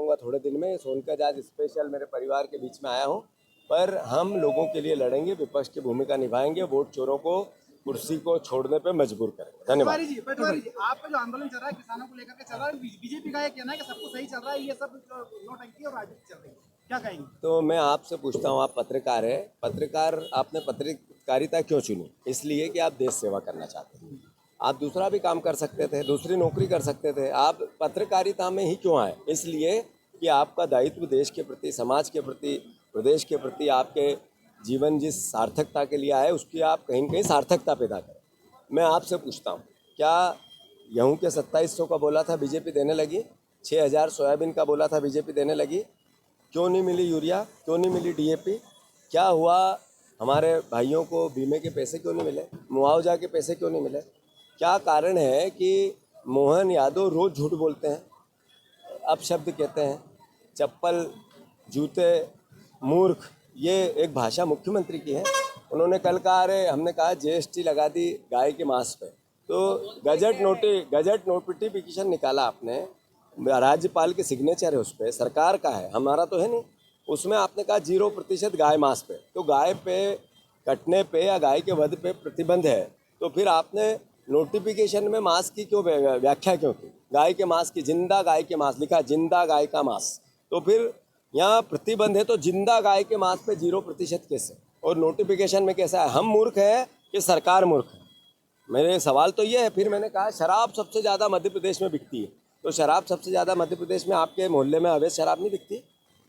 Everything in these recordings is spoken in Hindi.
करूंगा थोड़े दिन में। सोनकच आज स्पेशल मेरे परिवार के बीच में आया हूं, पर हम लोगों के लिए लड़ेंगे, विपक्ष की भूमिका निभाएंगे, वोट चोरों को कुर्सी को छोड़ने पे मजबूर करेंगे। धन्यवाद। पटवारी जी, आपका जो आंदोलन चल रहा है किसानों को लेकर के चल रहा है, बीजेपी का ये कहना है कि सब कुछ सही चल रहा है, ये सब नोटंकी और राजनीति चल रही है, क्या कहेंगे? तो मैं आपसे पूछता हूँ, आप पत्रकार है, पत्रकार आपने पत्रकारिता क्यों चुनी? इसलिए कि आप देश सेवा करना चाहते हैं। आप दूसरा भी काम कर सकते थे, दूसरी नौकरी कर सकते थे, आप पत्रकारिता में ही क्यों आए? इसलिए कि आपका दायित्व देश के प्रति, समाज के प्रति, प्रदेश के प्रति, आपके जीवन जिस सार्थकता के लिए आए उसकी आप कहीं न कहीं सार्थकता पैदा करें। मैं आपसे पूछता हूँ, क्या गेहूँ के 2700 का बोला था बीजेपी देने लगी? 6000 सोयाबीन का बोला था बीजेपी देने लगी? क्यों नहीं मिली यूरिया? क्यों नहीं मिली डीएपी? क्या हुआ? हमारे भाइयों को बीमे के पैसे क्यों नहीं मिले? मुआवजा के पैसे क्यों नहीं मिले? क्या कारण है कि मोहन यादव रोज़ झूठ बोलते हैं, अपशब्द कहते हैं, चप्पल, जूते, मूर्ख, ये एक भाषा मुख्यमंत्री की है। उन्होंने कल कहा, अरे हमने कहा जीएसटी लगा दी गाय के मांस पे, तो गजट नोटिफिकेशन निकाला आपने, राज्यपाल के सिग्नेचर है उस पर, सरकार का है, हमारा तो है नहीं। उसमें आपने कहा 0% गाय मांस पे, तो गाय पे कटने पे या गाय के वध पे प्रतिबंध है, तो फिर आपने नोटिफिकेशन में मांस की क्यों व्याख्या क्यों की? गाय के मांस की, जिंदा गाय के मांस लिखा, जिंदा गाय का मांस, तो फिर यहाँ प्रतिबंध है, तो जिंदा गाय के मांस पे 0% कैसे? और नोटिफिकेशन में कैसा है? हम मूर्ख है कि सरकार मूर्ख है? मेरे सवाल तो ये है। फिर मैंने कहा शराब सबसे ज़्यादा मध्य प्रदेश में बिकती है, तो शराब सबसे ज़्यादा मध्य प्रदेश में आपके मोहल्ले में अवैध शराब नहीं बिकती?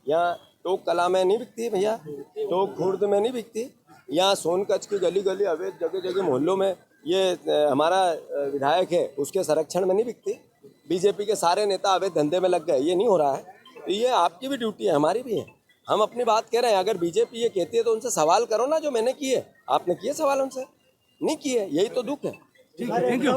यहाँ टोक कला में नहीं बिकती भैया? टोक खुर्द में नहीं बिकती? यहाँ सोनकच की गली गली अवैध जगह जगह मोहल्लों में ये हमारा विधायक है उसके संरक्षण में नहीं बिकती? बीजेपी के सारे नेता अवैध धंधे में लग गए, ये नहीं हो रहा है? तो ये आपकी भी ड्यूटी है, हमारी भी है। हम अपनी बात कह रहे हैं, अगर बीजेपी ये कहती है तो उनसे सवाल करो ना, जो मैंने किए। आपने किए सवाल उनसे? नहीं किए, यही तो दुख है। Thank you.